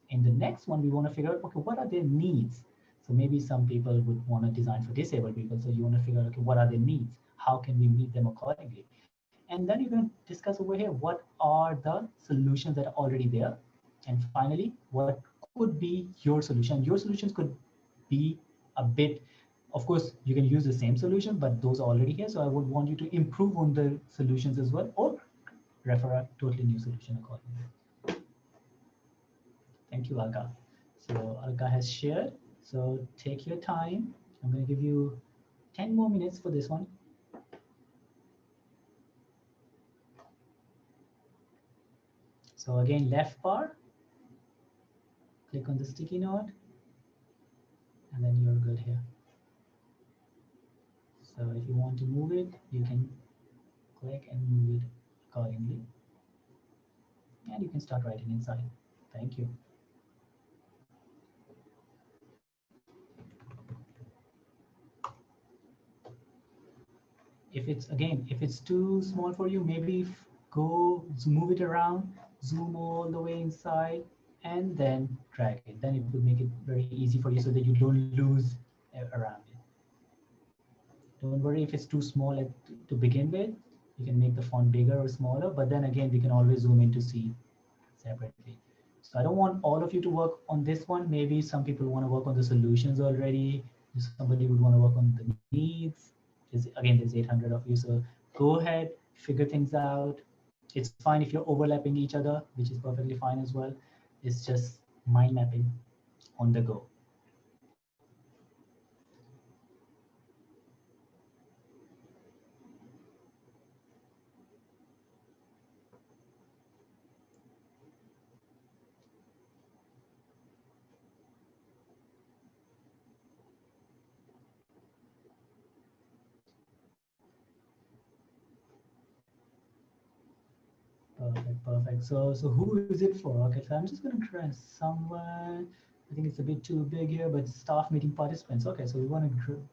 Speaker 2: In the next one, we want to figure out, okay, what are their needs? So maybe some people would want to design for disabled people. So you want to figure out, okay, what are their needs? How can we meet them accordingly? And then you're going to discuss over here, what are the solutions that are already there? And finally, what could be your solution? Your solutions could be a bit, of course, you can use the same solution, but those are already here. So I would want you to improve on the solutions as well, or refer a totally new solution accordingly. Thank you, Alka. So Alka has shared. So take your time. I'm going to give you 10 more minutes for this one. So again, left bar, click on the sticky note, and then you're good here. So if you want to move it, you can click and move it accordingly. And you can start writing inside. Thank you. If it's too small for you, maybe go move it around, zoom all the way inside, and then drag it. Then it will make it very easy for you so that you don't lose around it. Don't worry if it's too small to begin with. You can make the font bigger or smaller, but then again, we can always zoom in to see separately. So I don't want all of you to work on this one. Maybe some people want to work on the solutions already. Somebody would want to work on the needs. Again, there's 800 of you. So go ahead, figure things out. It's fine if you're overlapping each other, which is perfectly fine as well. It's just mind mapping on the go. Perfect, perfect. So who is it for? Okay, so I'm just going to try someone. I think it's a bit too big here, but staff meeting participants. Okay, so we want to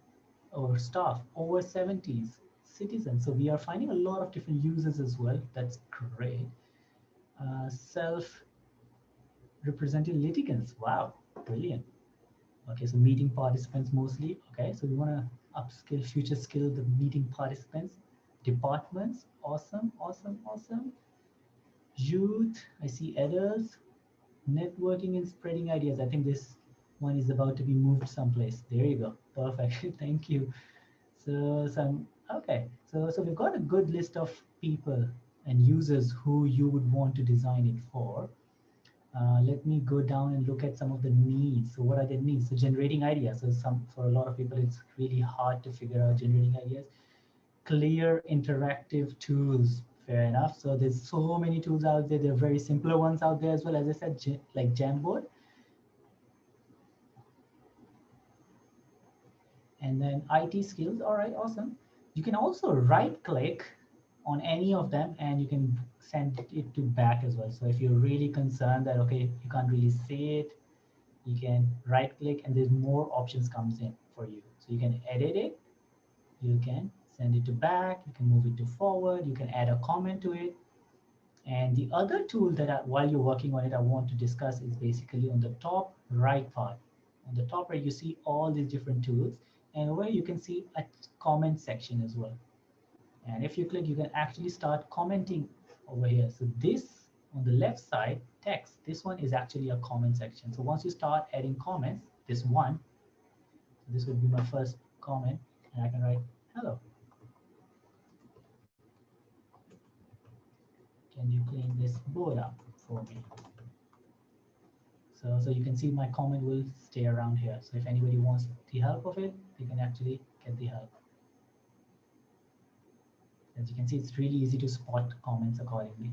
Speaker 2: or staff over 70s citizens. So we are finding a lot of different users as well. That's great. Self-represented litigants. Wow, brilliant. Okay, so meeting participants mostly. Okay, so we want to upskill, future skill the meeting participants. Departments. Awesome, awesome, awesome. Youth. I see adults. Networking and spreading ideas. I think this one is about to be moved someplace. There you go. Perfect. Thank you. Okay. So we've got a good list of people and users who you would want to design it for. Let me go down and look at some of the needs. So what are the needs? So generating ideas. So for a lot of people, it's really hard to figure out generating ideas. Clear interactive tools. Fair enough. So there's so many tools out there. There are very simpler ones out there as well. As I said, like Jamboard. And then IT skills. All right, awesome. You can also right click on any of them and you can send it to back as well. So if you're really concerned that, okay, you can't really see it, you can right click and there's more options comes in for you. So you can edit it, you can send it to back, you can move it to forward, you can add a comment to it. And the other tool that while you're working on it, I want to discuss is basically on the top right part. On the top right, you see all these different tools and where you can see a comment section as well. And if you click, you can actually start commenting over here. So this on the left side, text, this one is actually a comment section. So once you start adding comments, this one, so this would be my first comment, and I can write, hello. Can you clean this board up for me? So you can see my comment will stay around here. So if anybody wants the help of it, they can actually get the help. As you can see, it's really easy to spot comments accordingly.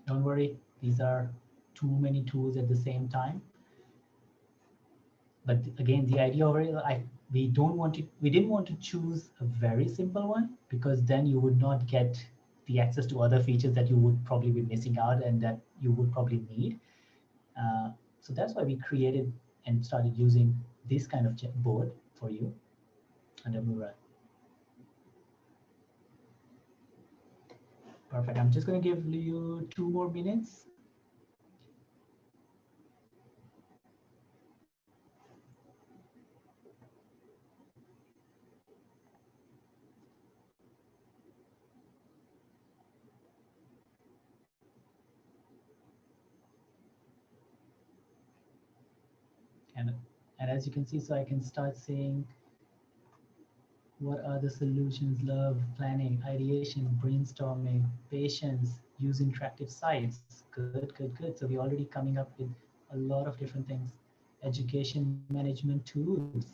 Speaker 2: Don't worry, these are too many tools at the same time. But again, the idea over it, we didn't want to choose a very simple one because then you would not get the access to other features that you would probably be missing out and that you would probably need. So that's why we created and started using this kind of board for you under Mural. Perfect. I'm just going to give you 2 more minutes. And as you can see, so I can start saying, what are the solutions? Love, planning, ideation, brainstorming, patience, use interactive sites. Good, good, good. So we're already coming up with a lot of different things. Education management tools.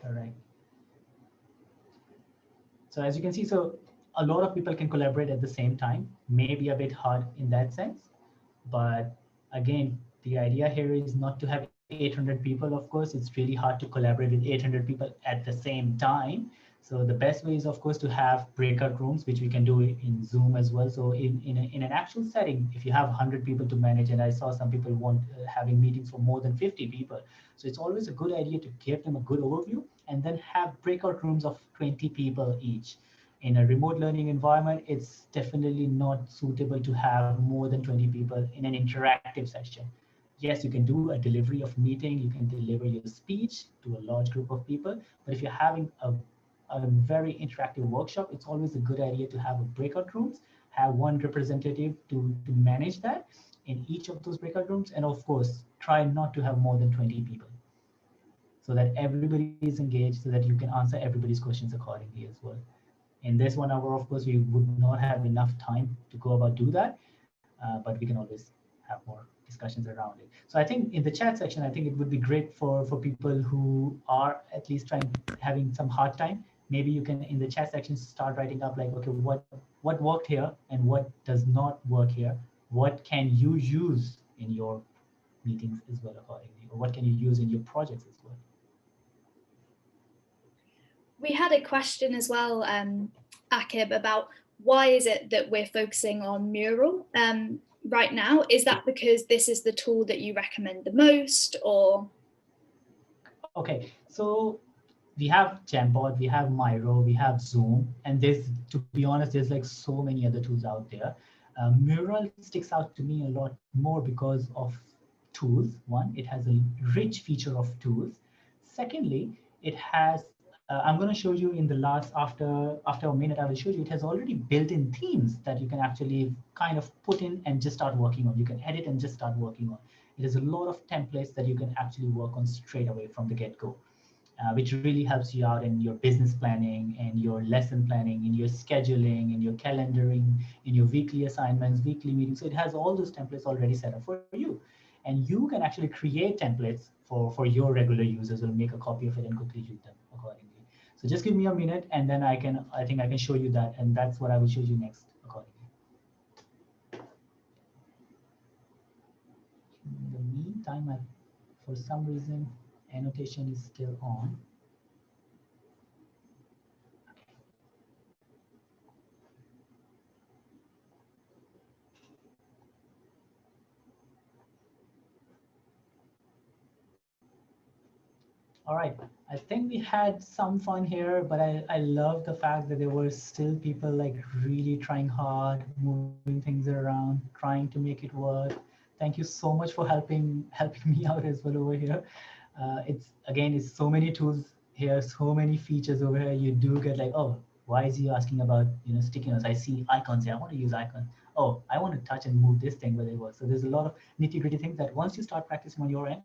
Speaker 2: Correct. So as you can see, so a lot of people can collaborate at the same time. Maybe a bit hard in that sense. But again, the idea here is not to have 800 people, of course. It's really hard to collaborate with 800 people at the same time. So the best way is, of course, to have breakout rooms, which we can do in Zoom as well. So in an actual setting, if you have 100 people to manage, and I saw some people want having meetings for more than 50 people. So it's always a good idea to give them a good overview and then have breakout rooms of 20 people each In a remote learning environment, it's definitely not suitable to have more than 20 people in an interactive session. Yes, you can do a delivery of meeting, you can deliver your speech to a large group of people, but if you're having a very interactive workshop, it's always a good idea to have a breakout rooms, have one representative to manage that in each of those breakout rooms, and of course, try not to have more than 20 people so that everybody is engaged, so that you can answer everybody's questions accordingly as well. In this 1 hour, of course, we would not have enough time to go about do that, but we can always have more discussions around it. So I think in the chat section, I think it would be great for people who are at least having some hard time. Maybe you can in the chat section start writing up like, okay, what worked here and what does not work here? What can you use in your meetings as well accordingly, or what can you use in your projects as well?
Speaker 1: We had a question as well, Akib, about why is it that we're focusing on Mural right now? Is that because this is the tool that you recommend the most, or?
Speaker 2: Okay, so we have Jamboard, we have Myro, we have Zoom, and to be honest, there's like so many other tools out there. Mural sticks out to me a lot more because of tools. One, it has a rich feature of tools. Secondly, it has, I'm going to show you in the last, after a minute, I will show you, it has already built-in themes that you can actually kind of put in and just start working on. You can edit and just start working on. It has a lot of templates that you can actually work on straight away from the get-go. Which really helps you out in your business planning and your lesson planning, in your scheduling, in your calendaring, in your weekly assignments, weekly meetings. So it has all those templates already set up for you. And you can actually create templates for your regular users or make a copy of it and quickly use them accordingly. So just give me a minute and then I think I can show you that. And that's what I will show you next accordingly. In the meantime, for some reason, annotation is still on. All right, I think we had some fun here, but I love the fact that there were still people like really trying hard, moving things around, trying to make it work. Thank you so much for helping me out as well over here. It's so many tools here, so many features over here. You do get like, oh, why is he asking about sticky notes? I see icons here. I want to use icons. Oh, I want to touch and move this thing where they work. So there's a lot of nitty-gritty things that once you start practicing on your end,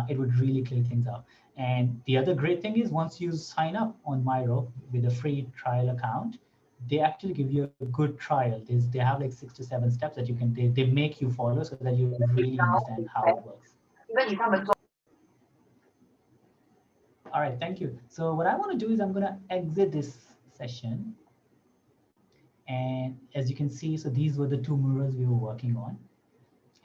Speaker 2: it would really clear things out. And the other great thing is once you sign up on Myro with a free trial account, they actually give you a good trial. They have like 6 to 7 steps that you can, they make you follow so that you really understand how it works. All right, thank you. So what I want to do is I'm going to exit this session. And as you can see, so these were the 2 murals we were working on.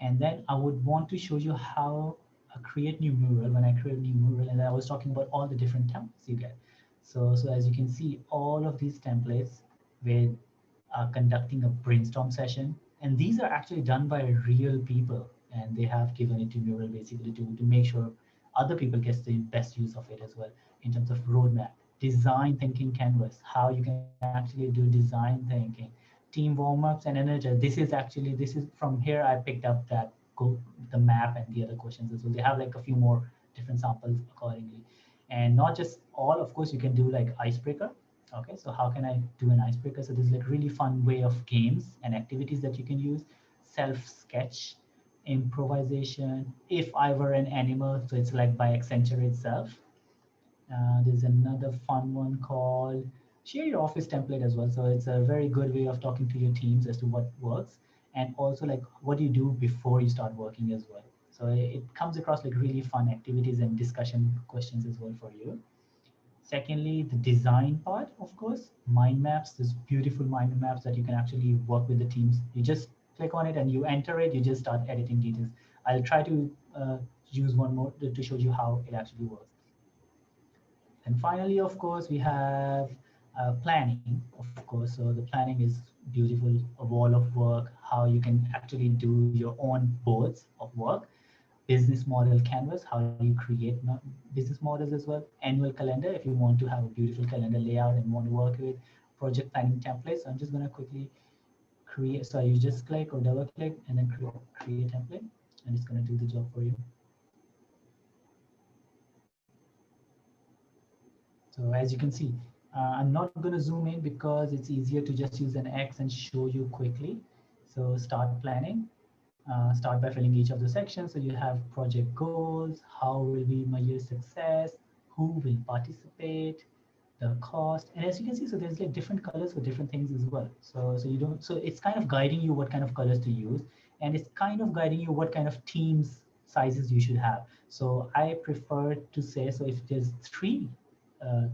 Speaker 2: And then I would want to show you how I create new mural. When I create new mural, and I was talking about all the different templates you get. So as you can see, all of these templates with conducting a brainstorm session, and these are actually done by real people, and they have given it to Mural basically to make sure other people get the best use of it as well in terms of roadmap, design thinking canvas, how you can actually do design thinking, team warm-ups and energize. This is from here I picked up that the map and the other questions as well. They have like a few more different samples accordingly. And not just all, of course, you can do like icebreaker. Okay, so how can I do an icebreaker? So there's like really fun way of games and activities that you can use. Self-sketch, improvisation, if I were an animal, so it's like by Accenture itself. There's another fun one called share your office template as well. So it's a very good way of talking to your teams as to what works, and also like what do you do before you start working as well. So it comes across like really fun activities and discussion questions as well for you. Secondly, the design part, of course, mind maps. There's beautiful mind maps that you can actually work with the teams. You just click on it and you enter it. You just start editing details. I'll try to use one more to show you how it actually works. And finally, of course, we have planning, of course. So the planning is beautiful, a wall of work, how you can actually do your own boards of work, business model canvas, how you create business models as well, annual calendar, if you want to have a beautiful calendar layout and want to work with, project planning template. So I'm just going to quickly create. So you just click or double click and then create template, and it's going to do the job for you. So as you can see, I'm not going to zoom in because it's easier to just use an X and show you quickly. So start planning. Start by filling each of the sections. So you have project goals, how will we measure success, who will participate, the cost, and as you can see, so there's like different colors for different things as well. So you don't, so it's kind of guiding you what kind of colors to use, and it's kind of guiding you what kind of teams sizes you should have. So I prefer to say, so if there's three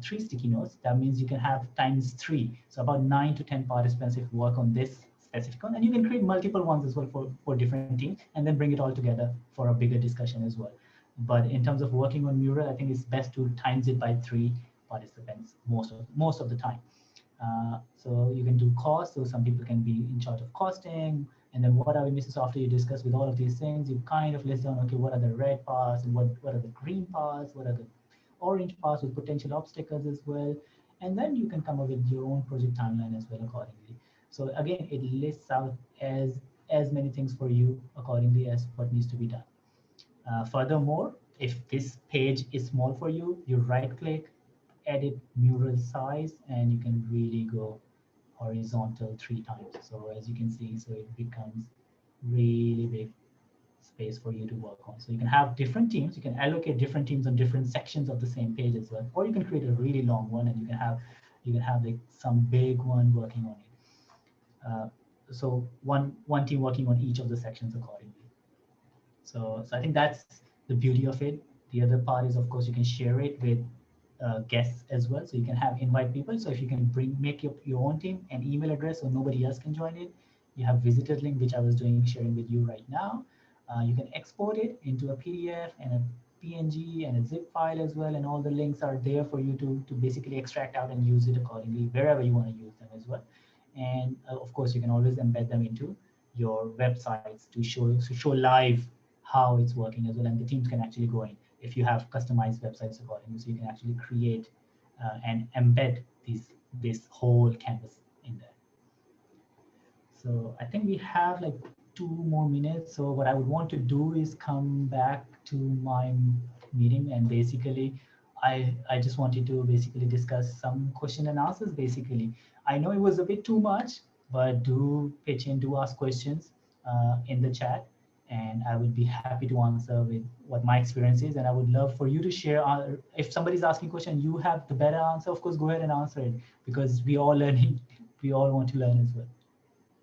Speaker 2: sticky notes, that means you can have times 3, so about 9 to 10 participants if work on this specific one, and you can create multiple ones as well for different teams, and then bring it all together for a bigger discussion as well. But in terms of working on Mural, I think it's best to times it by 3 participants most of the time. So you can do cost, so some people can be in charge of costing, and then what are we missing? So after you discuss with all of these things, you kind of list down, okay, what are the red parts and what are the green parts, what are the orange parts with potential obstacles as well, and then you can come up with your own project timeline as well accordingly. So again, it lists out as many things for you accordingly as what needs to be done. Furthermore, if this page is small for you, you right click, edit mural size, and you can really go horizontal 3 times. So as you can see, so it becomes really big space for you to work on. So you can have different teams, you can allocate different teams on different sections of the same page as well, or you can create a really long one and you can have like some big one working on it. So one team working on each of the sections accordingly. So I think that's the beauty of it. The other part is, of course, you can share it with guests as well. So you can have invite people. So if you can make your own team and email address so nobody else can join it. You have visitor link, which I was sharing with you right now. You can export it into a PDF and a PNG and a zip file as well. And all the links are there for you to basically extract out and use it accordingly wherever you want to use them as well. And of course, you can always embed them into your websites to show live how it's working as well, and the teams can actually go in if you have customized websites accordingly, so you can actually create and embed this whole canvas in there. So I think we have like 2 more minutes. So what I would want to do is come back to my meeting, and basically I just wanted to basically discuss some question and answers. Basically, I know it was a bit too much, but do pitch in, do ask questions in the chat, and I would be happy to answer with what my experience is. And I would love for you to share, if somebody's asking a question, you have the better answer, of course, go ahead and answer it, because we all learning, we all want to learn as well.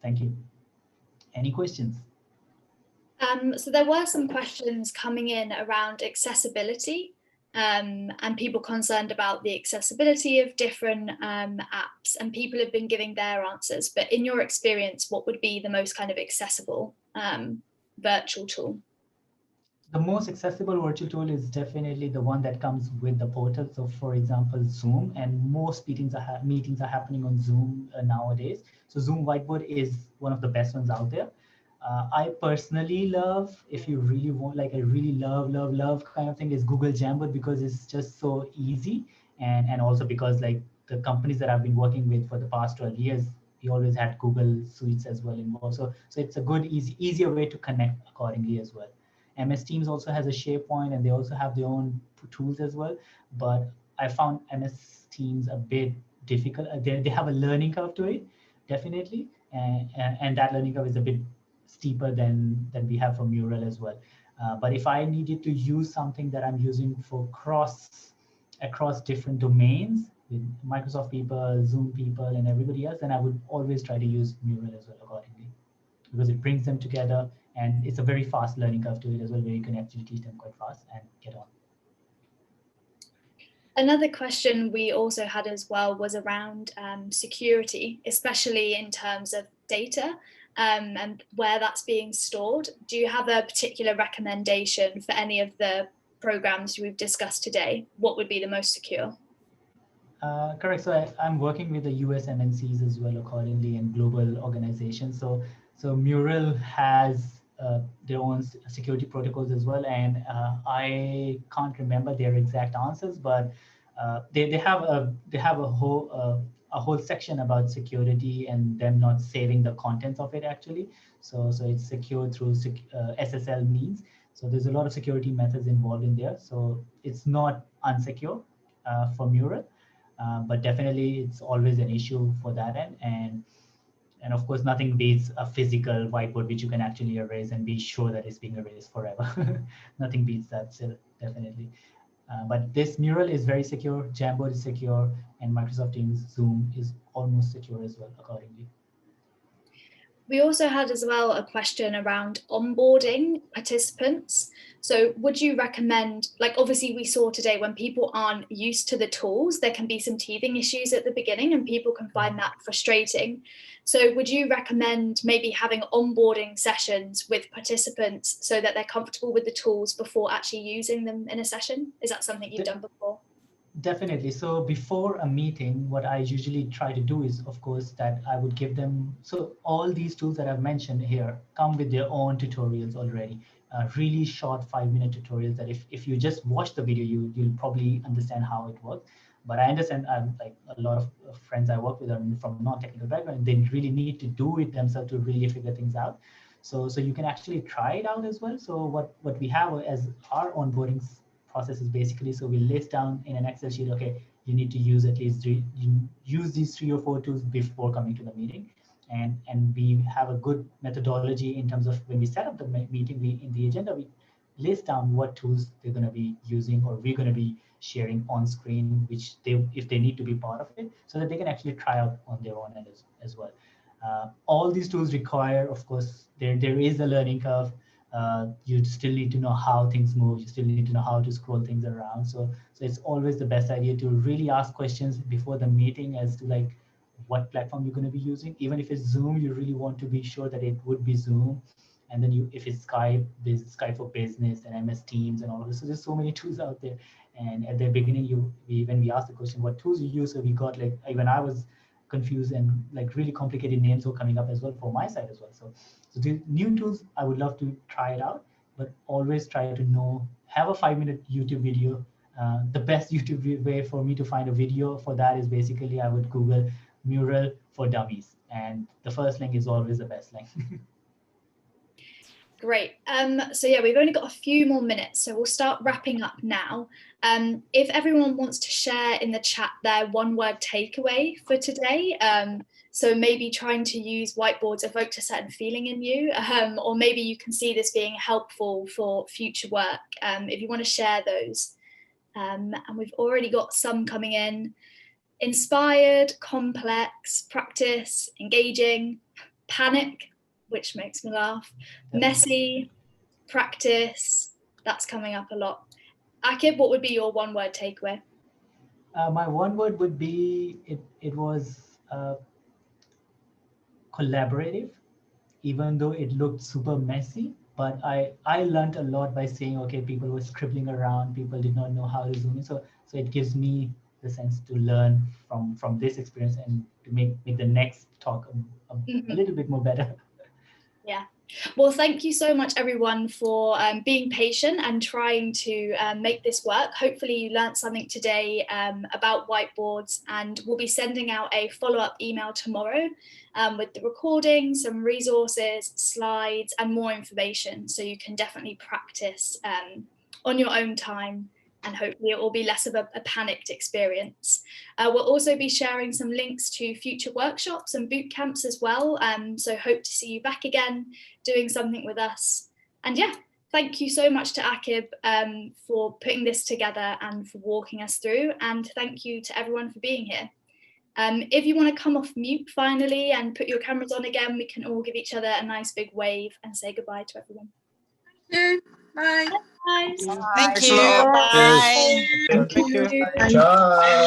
Speaker 2: Thank you. Any questions?
Speaker 1: So there were some questions coming in around accessibility, and people concerned about the accessibility of different apps, and people have been giving their answers. But in your experience, what would be the most kind of accessible virtual tool?
Speaker 2: The most accessible virtual tool is definitely the one that comes with the portal. So for example, Zoom, and most meetings are happening on Zoom nowadays. So Zoom Whiteboard is one of the best ones out there. I personally love, if you really want, like a really love kind of thing, is Google Jamboard, because it's just so easy. And also because like the companies that I've been working with for the past 12 years, we always had Google Suites as well involved. So it's a good, easier way to connect accordingly as well. MS Teams also has a SharePoint, and they also have their own tools as well. But I found MS Teams a bit difficult. They have a learning curve to it, definitely. And that learning curve is a bit steeper than we have for Mural as well. But if I needed to use something that I'm using for across different domains with Microsoft people, Zoom people, and everybody else, then I would always try to use Mural as well accordingly, because it brings them together, and it's a very fast learning curve to it as well, where you can actually teach them quite fast and get on.
Speaker 1: Another question we also had as well was around security, especially in terms of data and where that's being stored. Do you have a particular recommendation for any of the programs we've discussed today? What would be the most secure?
Speaker 2: Correct. So I'm working with the US MNCs as well accordingly, and global organizations. So Mural has their own security protocols as well, and I can't remember their exact answers, but they have a whole a whole section about security and them not saving the contents of it actually. So it's secured through SSL means. So there's a lot of security methods involved in there. So it's not unsecure for Mural, but definitely it's always an issue for that end. And of course, nothing beats a physical whiteboard which you can actually erase and be sure that it's being erased forever. Nothing beats that still, definitely. But this Mural is very secure, Jamboard is secure, and Microsoft Teams Zoom is almost secure as well, accordingly.
Speaker 1: We also had as well a question around onboarding participants. So would you recommend, like obviously we saw today when people aren't used to the tools, there can be some teething issues at the beginning and people can find that frustrating. So would you recommend maybe having onboarding sessions with participants so that they're comfortable with the tools before actually using them in a session? Is that something you've done before?
Speaker 2: Definitely. So before a meeting, what I usually try to do is, of course, that I would give them, so all these tools that I've mentioned here come with their own tutorials already, really short 5-minute tutorials that if you just watch the video, you'll probably understand how it works. But I understand like a lot of friends I work with are from non-technical background, they really need to do it themselves to really figure things out. So you can actually try it out as well. So what we have as our onboarding process is basically, so we list down in an Excel sheet, okay, you need to use at least use these 3 or 4 tools before coming to the meeting. And we have a good methodology in terms of when we set up the meeting, in the agenda, we list down what tools they're going to be using or we're going to be sharing on screen, which if they need to be part of it, so that they can actually try out on their own end as well. All these tools require, of course, there is a learning curve. You still need to know how things move. You still need to know how to scroll things around. So it's always the best idea to really ask questions before the meeting as to like what platform you're going to be using. Even if it's Zoom, you really want to be sure that it would be Zoom. And then if it's Skype, there's Skype for Business and MS Teams and all of this. So there's so many tools out there. And at the beginning, when we asked the question, what tools you use, so we got like, even I was confused and like really complicated names were coming up as well for my side as well. So the new tools, I would love to try it out, but always try to have a 5-minute YouTube video. The best YouTube way for me to find a video for that is basically I would Google Mural for Dummies, and the first link is always the best link.
Speaker 1: Great. So yeah, we've only got a few more minutes, so we'll start wrapping up now. If everyone wants to share in the chat their one-word takeaway for today, so maybe trying to use whiteboards evoked a certain feeling in you, or maybe you can see this being helpful for future work. If you want to share those, and we've already got some coming in. Inspired, complex, practice, engaging, panic, which makes me laugh, messy, practice, that's coming up a lot. Akib, what would be your one-word takeaway?
Speaker 2: My one word would be, it was collaborative, even though it looked super messy. But I learned a lot by saying, okay, people were scribbling around, people did not know how to zoom in. So it gives me the sense to learn from this experience and to make the next talk a little bit more better.
Speaker 1: Yeah. Well, thank you so much, everyone, for being patient and trying to make this work. Hopefully you learned something today about whiteboards, and we'll be sending out a follow-up email tomorrow with the recording, some resources, slides, and more information. So you can definitely practice on your own time, and hopefully it will be less of a panicked experience. We'll also be sharing some links to future workshops and boot camps as well. So hope to see you back again doing something with us. And yeah, thank you so much to Akib for putting this together and for walking us through. And thank you to everyone for being here. If you want to come off mute finally and put your cameras on again, we can all give each other a nice big wave and say goodbye to everyone.
Speaker 4: Thank you. Bye.
Speaker 1: Bye.
Speaker 4: Thank you.
Speaker 3: Bye.
Speaker 4: Bye.
Speaker 3: Thank you.
Speaker 4: Bye.